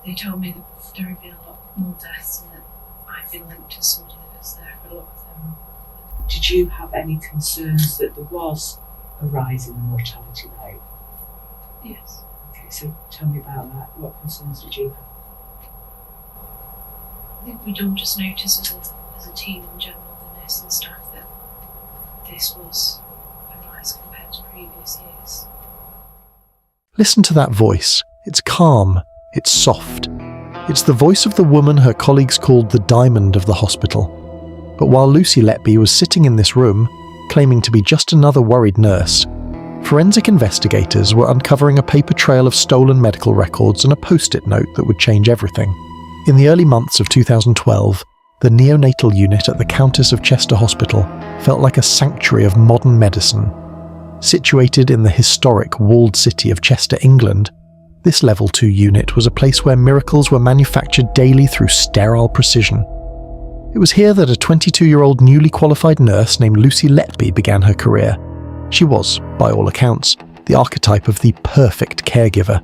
They told me that there had been a lot more deaths and that I'd been linked to somebody that was there for a lot of them. Did you have any concerns that there was a rise in the mortality rate? Yes. Okay, so tell me about that. What concerns did you have? I think we'd all just noticed as a team in general, the nursing staff, that this was a rise compared to previous years. Listen to that voice. It's calm. It's soft. It's the voice of the woman her colleagues called the diamond of the hospital. But while Lucy Letby was sitting in this room, claiming to be just another worried nurse, forensic investigators were uncovering a paper trail of stolen medical records and a post-it note that would change everything. In the early months of 2012, the neonatal unit at the Countess of Chester Hospital felt like a sanctuary of modern medicine. Situated in the historic walled city of Chester, England, this Level 2 unit was a place where miracles were manufactured daily through sterile precision. It was here that a 22-year-old newly qualified nurse named Lucy Letby began her career. She was, by all accounts, the archetype of the perfect caregiver.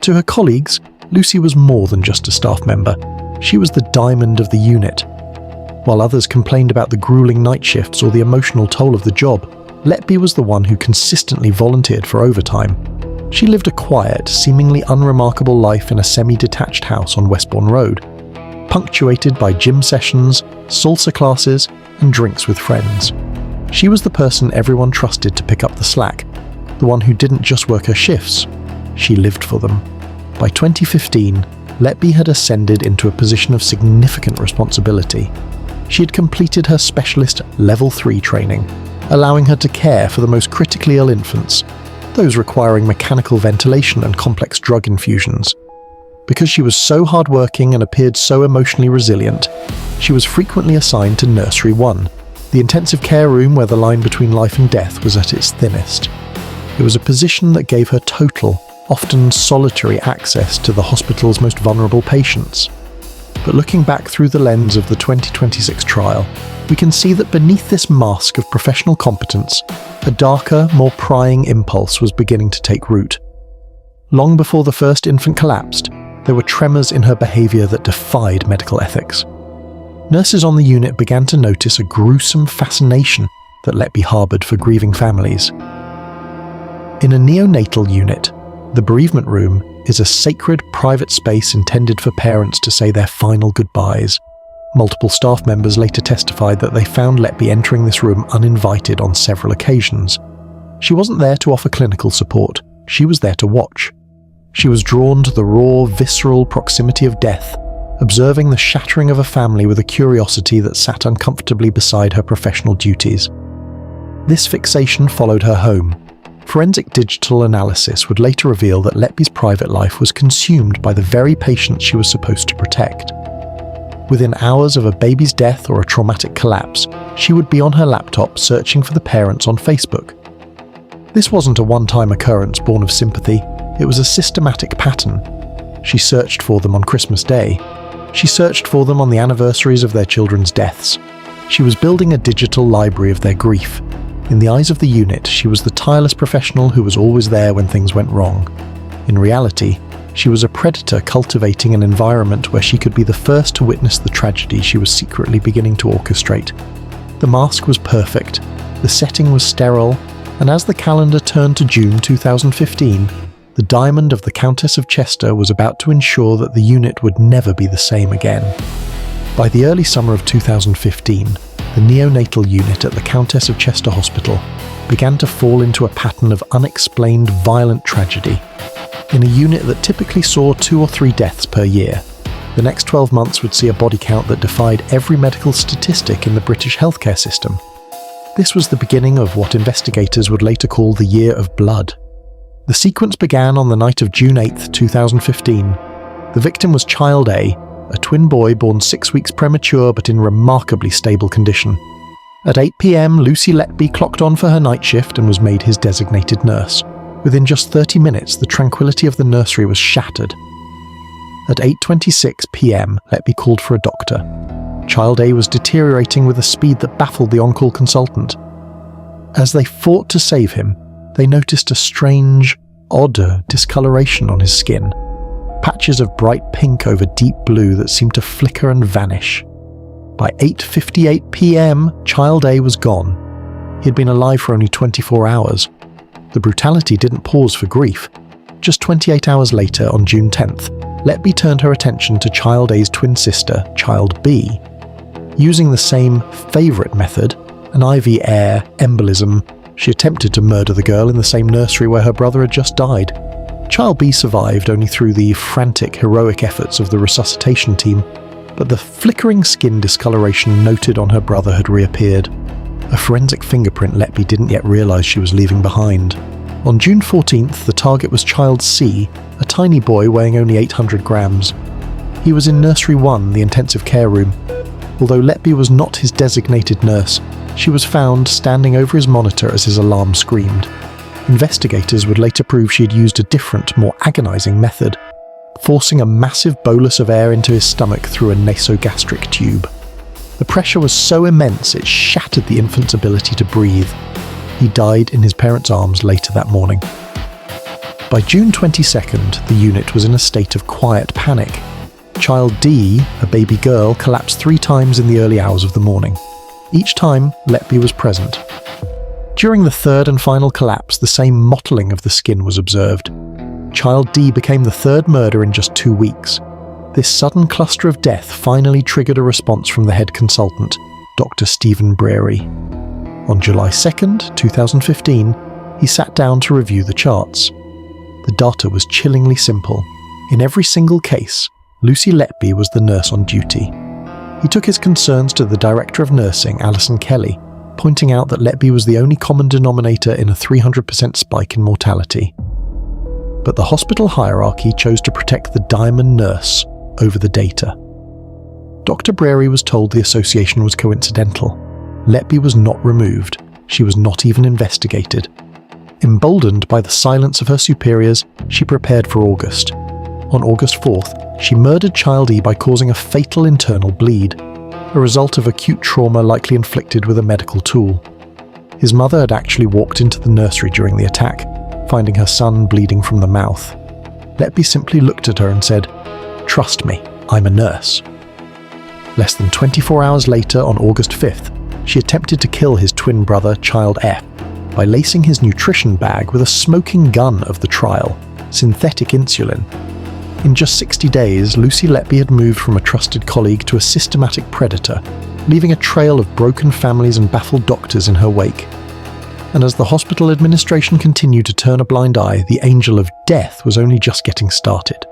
To her colleagues, Lucy was more than just a staff member. She was the diamond of the unit. While others complained about the grueling night shifts or the emotional toll of the job, Letby was the one who consistently volunteered for overtime. She lived a quiet, seemingly unremarkable life in a semi-detached house on Westbourne Road, punctuated by gym sessions, salsa classes, and drinks with friends. She was the person everyone trusted to pick up the slack, the one who didn't just work her shifts, she lived for them. By 2015, Letby had ascended into a position of significant responsibility. She had completed her specialist Level 3 training, allowing her to care for the most critically ill infants, those requiring mechanical ventilation and complex drug infusions. Because she was so hardworking and appeared so emotionally resilient, she was frequently assigned to Nursery 1, the intensive care room where the line between life and death was at its thinnest. It was a position that gave her total, often solitary access to the hospital's most vulnerable patients. But looking back through the lens of the 2026 trial, we can see that beneath this mask of professional competence, a darker, more prying impulse was beginning to take root. Long before the first infant collapsed, there were tremors in her behaviour that defied medical ethics. Nurses on the unit began to notice a gruesome fascination that Letby harboured for grieving families. In a neonatal unit, the bereavement room is a sacred private space intended for parents to say their final goodbyes. Multiple staff members later testified that they found Letby entering this room uninvited on several occasions. She wasn't there to offer clinical support, she was there to watch. She was drawn to the raw, visceral proximity of death, observing the shattering of a family with a curiosity that sat uncomfortably beside her professional duties. This fixation followed her home. Forensic digital analysis would later reveal that Letby's private life was consumed by the very patients she was supposed to protect. Within hours of a baby's death or a traumatic collapse, she would be on her laptop searching for the parents on Facebook. This wasn't a one-time occurrence born of sympathy, it was a systematic pattern. She searched for them on Christmas Day. She searched for them on the anniversaries of their children's deaths. She was building a digital library of their grief. In the eyes of the unit, she was the tireless professional who was always there when things went wrong. In reality, she was a predator cultivating an environment where she could be the first to witness the tragedy she was secretly beginning to orchestrate. The mask was perfect, the setting was sterile, and as the calendar turned to June 2015, the diamond of the Countess of Chester was about to ensure that the unit would never be the same again. By the early summer of 2015, the neonatal unit at the Countess of Chester Hospital began to fall into a pattern of unexplained violent tragedy. In a unit that typically saw 2 or 3 deaths per year, the next 12 months would see a body count that defied every medical statistic in the British healthcare system. This was the beginning of what investigators would later call the Year of Blood. The sequence began on the night of June 8, 2015. The victim was Child A, a twin boy born 6 weeks premature but in remarkably stable condition. At 8 p.m, Lucy Letby clocked on for her night shift and was made his designated nurse. Within just 30 minutes, the tranquility of the nursery was shattered. At 8:26 p.m, Letby called for a doctor. Child A was deteriorating with a speed that baffled the on-call consultant. As they fought to save him, they noticed a strange, odd discoloration on his skin. patches of bright pink over deep blue that seemed to flicker and vanish. By 8:58 p.m, Child A was gone. He had been alive for only 24 hours. The brutality didn't pause for grief. Just 28 hours later, on June 10th, Letby turned her attention to Child A's twin sister, Child B. Using the same favourite method, an IV air embolism, she attempted to murder the girl in the same nursery where her brother had just died. Child B survived only through the frantic, heroic efforts of the resuscitation team, but the flickering skin discoloration noted on her brother had reappeared. A forensic fingerprint Letby didn't yet realise she was leaving behind. On June 14th, the target was Child C, a tiny boy weighing only 800 grams. He was in Nursery 1, the intensive care room. Although Letby was not his designated nurse, she was found standing over his monitor as his alarm screamed. Investigators would later prove she had used a different, more agonising method, forcing a massive bolus of air into his stomach through a nasogastric tube. The pressure was so immense it shattered the infant's ability to breathe. He died in his parents' arms later that morning. By June 22nd, the unit was in a state of quiet panic. Child D, a baby girl, collapsed 3 times in the early hours of the morning. Each time, Letby was present. During the third and final collapse, the same mottling of the skin was observed. Child D became the third murder in just 2 weeks. This sudden cluster of death finally triggered a response from the head consultant, Dr. Stephen Breary. On July 2nd, 2015, he sat down to review the charts. The data was chillingly simple. In every single case, Lucy Letby was the nurse on duty. He took his concerns to the Director of Nursing, Alison Kelly, pointing out that Letby was the only common denominator in a 300% spike in mortality. But the hospital hierarchy chose to protect the diamond nurse over the data. Dr. Breary was told the association was coincidental. Letby was not removed. She was not even investigated. Emboldened by the silence of her superiors, she prepared for August. On August 4th, she murdered Child E by causing a fatal internal bleed, a result of acute trauma likely inflicted with a medical tool. His mother had actually walked into the nursery during the attack, finding her son bleeding from the mouth. Letby simply looked at her and said, "Trust me, I'm a nurse." Less than 24 hours later, on August 5th, she attempted to kill his twin brother, Child F, by lacing his nutrition bag with a smoking gun of the trial, synthetic insulin. In just 60 days, Lucy Letby had moved from a trusted colleague to a systematic predator, leaving a trail of broken families and baffled doctors in her wake. And as the hospital administration continued to turn a blind eye, the angel of death was only just getting started.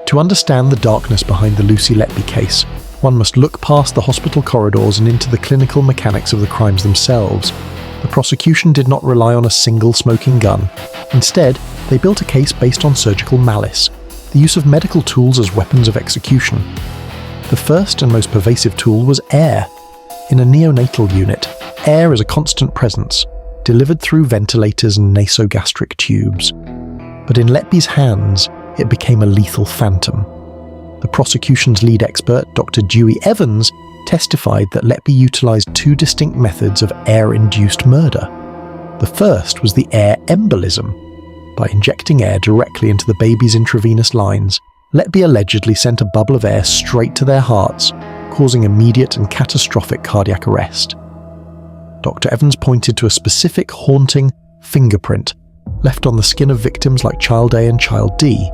To understand the darkness behind the Lucy Letby case, one must look past the hospital corridors and into the clinical mechanics of the crimes themselves. The prosecution did not rely on a single smoking gun. Instead, they built a case based on surgical malice, the use of medical tools as weapons of execution. The first and most pervasive tool was air. In a neonatal unit, air is a constant presence, delivered through ventilators and nasogastric tubes. But in Letby's hands, it became a lethal phantom. The prosecution's lead expert, Dr. Dewey Evans, testified that Letby utilised 2 distinct methods of air-induced murder. The first was the air embolism. By injecting air directly into the baby's intravenous lines, Letby allegedly sent a bubble of air straight to their hearts, causing immediate and catastrophic cardiac arrest. Dr. Evans pointed to a specific haunting fingerprint left on the skin of victims like Child A and Child D.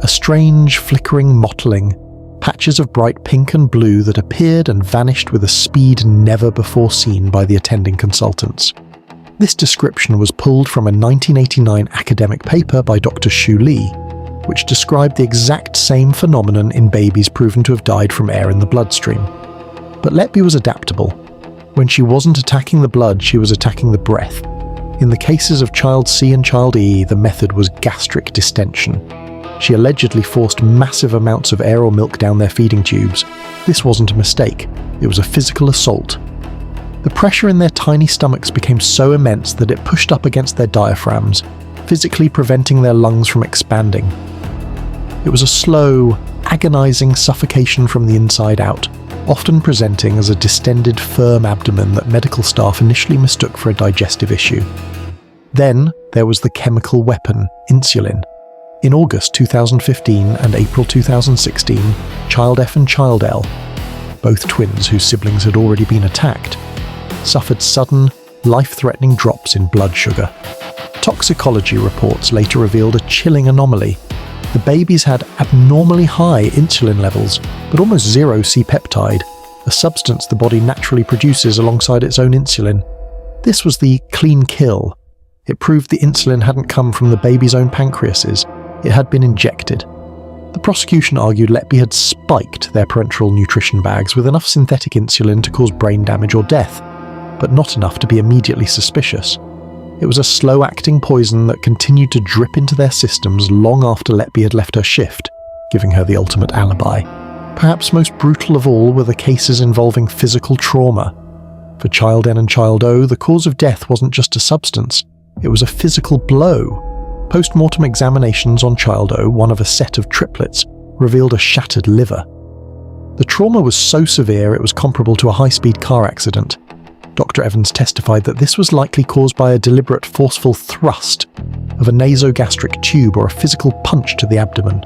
A strange, flickering mottling, patches of bright pink and blue that appeared and vanished with a speed never before seen by the attending consultants. This description was pulled from a 1989 academic paper by Dr. Shoo Lee, which described the exact same phenomenon in babies proven to have died from air in the bloodstream. But Letby was adaptable. When she wasn't attacking the blood, she was attacking the breath. In the cases of Child C and Child E, the method was gastric distension. She allegedly forced massive amounts of air or milk down their feeding tubes. This wasn't a mistake. It was a physical assault. The pressure in their tiny stomachs became so immense that it pushed up against their diaphragms, physically preventing their lungs from expanding. It was a slow, agonizing suffocation from the inside out, often presenting as a distended, firm abdomen that medical staff initially mistook for a digestive issue. Then there was the chemical weapon, insulin. In August 2015 and April 2016, Child F and Child L, both twins whose siblings had already been attacked, suffered sudden, life-threatening drops in blood sugar. Toxicology reports later revealed a chilling anomaly. The babies had abnormally high insulin levels, but almost zero C-peptide, a substance the body naturally produces alongside its own insulin. This was the clean kill. It proved the insulin hadn't come from the baby's own pancreases. It had been injected. The prosecution argued Letby had spiked their parenteral nutrition bags with enough synthetic insulin to cause brain damage or death, but not enough to be immediately suspicious. It was a slow-acting poison that continued to drip into their systems long after Letby had left her shift, giving her the ultimate alibi. Perhaps most brutal of all were the cases involving physical trauma. For Child N and Child O, the cause of death wasn't just a substance, it was a physical blow. Post-mortem examinations on Child O, one of a set of triplets, revealed a shattered liver. The trauma was so severe it was comparable to a high-speed car accident. Dr. Evans testified that this was likely caused by a deliberate forceful thrust of a nasogastric tube or a physical punch to the abdomen.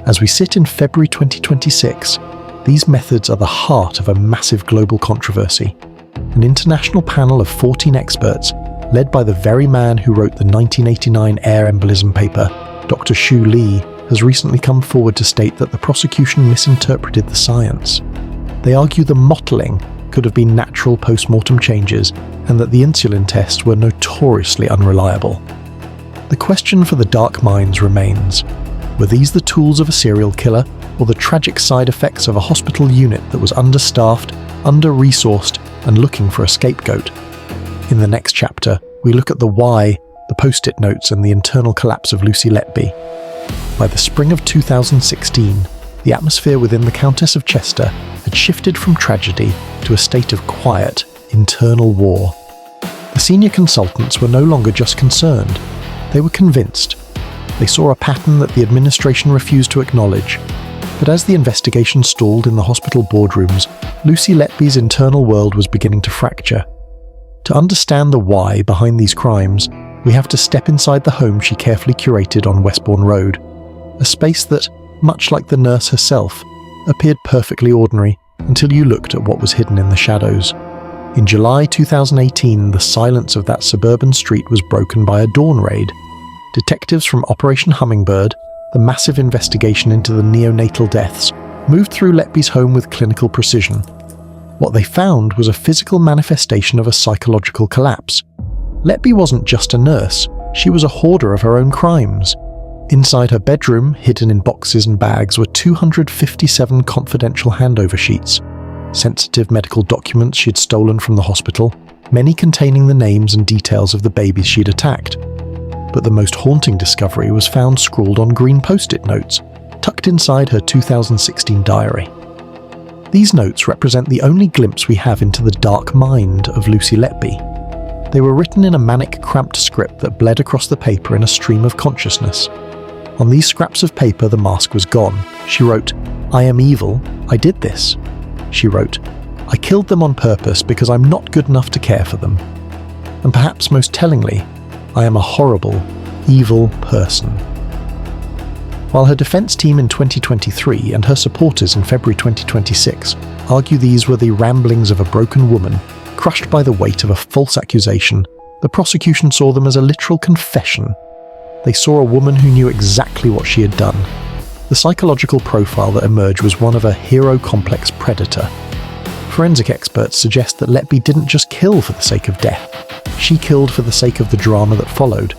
As we sit in February 2026, these methods are the heart of a massive global controversy. An international panel of 14 experts, led by the very man who wrote the 1989 air embolism paper, Dr. Shoo Lee, has recently come forward to state that the prosecution misinterpreted the science. They argue the mottling could have been natural post-mortem changes and that the insulin tests were notoriously unreliable. The question for the dark minds remains: were these the tools of a serial killer or the tragic side effects of a hospital unit that was understaffed, under-resourced, and looking for a scapegoat? In the next chapter, we look at the why, the post-it notes, and the internal collapse of Lucy Letby. By the spring of 2016, the atmosphere within the Countess of Chester had shifted from tragedy to a state of quiet, internal war. The senior consultants were no longer just concerned, they were convinced. They saw a pattern that the administration refused to acknowledge. But as the investigation stalled in the hospital boardrooms, Lucy Letby's internal world was beginning to fracture. To understand the why behind these crimes, we have to step inside the home she carefully curated on Westbourne Road, a space that, much like the nurse herself, appeared perfectly ordinary until you looked at what was hidden in the shadows. In July 2018, the silence of that suburban street was broken by a dawn raid. Detectives from Operation Hummingbird, the massive investigation into the neonatal deaths, moved through Letby's home with clinical precision. What they found was a physical manifestation of a psychological collapse. Letby wasn't just a nurse, she was a hoarder of her own crimes. Inside her bedroom, hidden in boxes and bags, were 257 confidential handover sheets, sensitive medical documents she'd stolen from the hospital, many containing the names and details of the babies she'd attacked. But the most haunting discovery was found scrawled on green post-it notes, tucked inside her 2016 diary. These notes represent the only glimpse we have into the dark mind of Lucy Letby. They were written in a manic, cramped script that bled across the paper in a stream of consciousness. On these scraps of paper, the mask was gone. She wrote, "I am evil, I did this." She wrote, "I killed them on purpose because I'm not good enough to care for them." And perhaps most tellingly, "I am a horrible, evil person." While her defense team in 2023 and her supporters in February 2026 argue these were the ramblings of a broken woman, crushed by the weight of a false accusation, the prosecution saw them as a literal confession. They saw a woman who knew exactly what she had done. The psychological profile that emerged was one of a hero-complex predator. Forensic experts suggest that Letby didn't just kill for the sake of death. She killed for the sake of the drama that followed.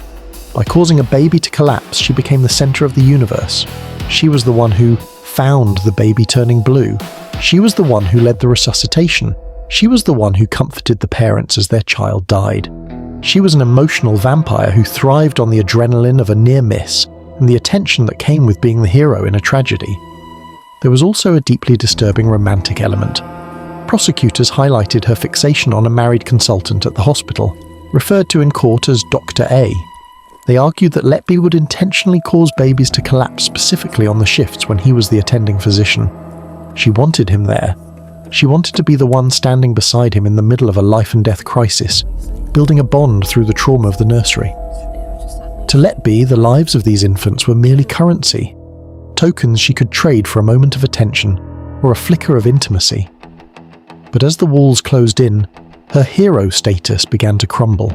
By causing a baby to collapse, she became the center of the universe. She was the one who found the baby turning blue. She was the one who led the resuscitation. She was the one who comforted the parents as their child died. She was an emotional vampire who thrived on the adrenaline of a near miss and the attention that came with being the hero in a tragedy. There was also a deeply disturbing romantic element. Prosecutors highlighted her fixation on a married consultant at the hospital, referred to in court as Dr. A. They argued that Letby would intentionally cause babies to collapse specifically on the shifts when he was the attending physician. She wanted him there. She wanted to be the one standing beside him in the middle of a life and death crisis, building a bond through the trauma of the nursery. To Letby, the lives of these infants were merely currency, tokens she could trade for a moment of attention or a flicker of intimacy. But as the walls closed in, her hero status began to crumble.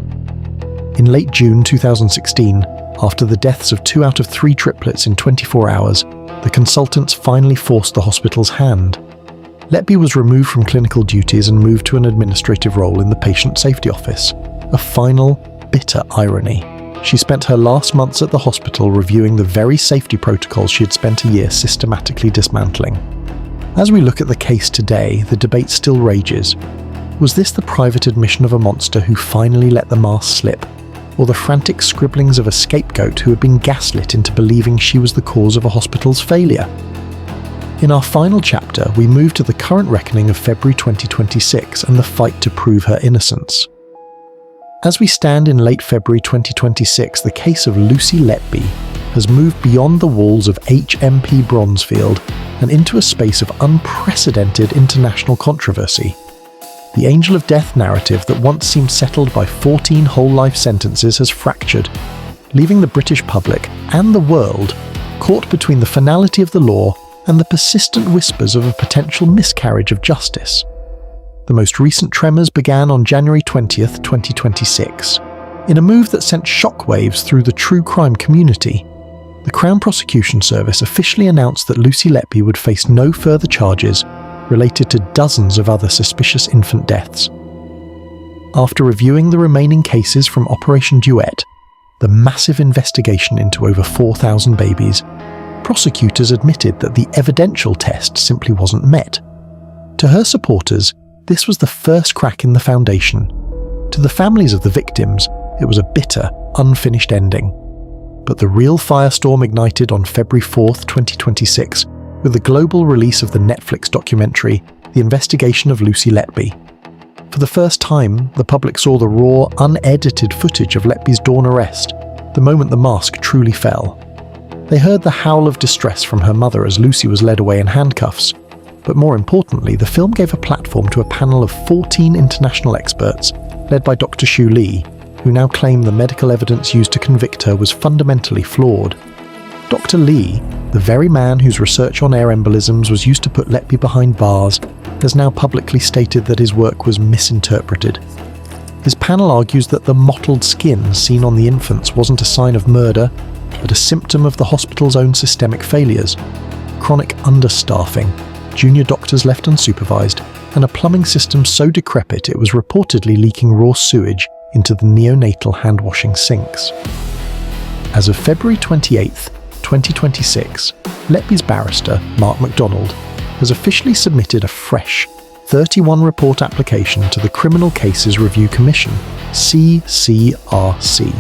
In late June 2016, after the deaths of 2 out of 3 triplets in 24 hours, the consultants finally forced the hospital's hand. Letby was removed from clinical duties and moved to an administrative role in the patient safety office. A final, bitter irony. She spent her last months at the hospital reviewing the very safety protocols she had spent a year systematically dismantling. As we look at the case today, the debate still rages. Was this the private admission of a monster who finally let the mask slip, or the frantic scribblings of a scapegoat who had been gaslit into believing she was the cause of a hospital's failure? In our final chapter, we move to the current reckoning of February 2026 and the fight to prove her innocence. As we stand in late February 2026, the case of Lucy Letby has moved beyond the walls of HMP Bronzefield and into a space of unprecedented international controversy. The Angel of Death narrative that once seemed settled by 14 whole-life sentences has fractured, leaving the British public and the world caught between the finality of the law and the persistent whispers of a potential miscarriage of justice. The most recent tremors began on January 20th, 2026. In a move that sent shockwaves through the true crime community, the Crown Prosecution Service officially announced that Lucy Letby would face no further charges related to dozens of other suspicious infant deaths. After reviewing the remaining cases from Operation Duet, the massive investigation into over 4,000 babies, prosecutors admitted that the evidential test simply wasn't met. To her supporters, this was the first crack in the foundation. To the families of the victims, it was a bitter, unfinished ending. But the real firestorm ignited on February 4th, 2026, with the global release of the Netflix documentary, The Investigation of Lucy Letby. For the first time, the public saw the raw, unedited footage of Letby's dawn arrest, the moment the mask truly fell. They heard the howl of distress from her mother as Lucy was led away in handcuffs. But more importantly, the film gave a platform to a panel of 14 international experts, led by Dr. Shoo Lee, who now claim the medical evidence used to convict her was fundamentally flawed. Dr. Lee, the very man whose research on air embolisms was used to put Letby behind bars, has now publicly stated that his work was misinterpreted. His panel argues that the mottled skin seen on the infants wasn't a sign of murder, but a symptom of the hospital's own systemic failures. Chronic understaffing, junior doctors left unsupervised, and a plumbing system so decrepit it was reportedly leaking raw sewage into the neonatal hand-washing sinks. As of February 28th, 2026, Letby's barrister, Mark MacDonald, has officially submitted a fresh 31-report application to the Criminal Cases Review Commission, CCRC.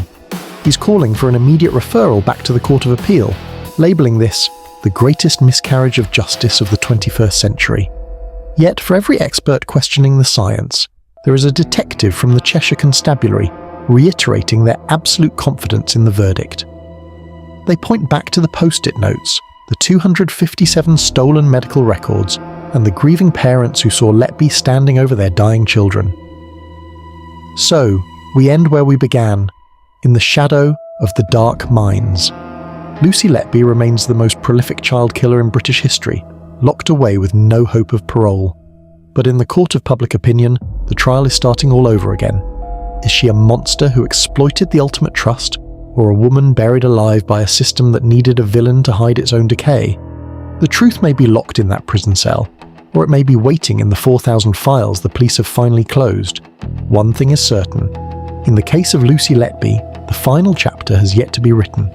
He's calling for an immediate referral back to the Court of Appeal, labelling this the greatest miscarriage of justice of the 21st century. Yet for every expert questioning the science, there is a detective from the Cheshire Constabulary reiterating their absolute confidence in the verdict. They point back to the post-it notes, the 257 stolen medical records, and the grieving parents who saw Letby standing over their dying children. So, we end where we began, in the shadow of the dark mines. Lucy Letby remains the most prolific child killer in British history, locked away with no hope of parole. But in the court of public opinion, the trial is starting all over again. Is she a monster who exploited the ultimate trust, or a woman buried alive by a system that needed a villain to hide its own decay? The truth may be locked in that prison cell, or it may be waiting in the 4,000 files the police have finally closed. One thing is certain. In the case of Lucy Letby, the final chapter has yet to be written.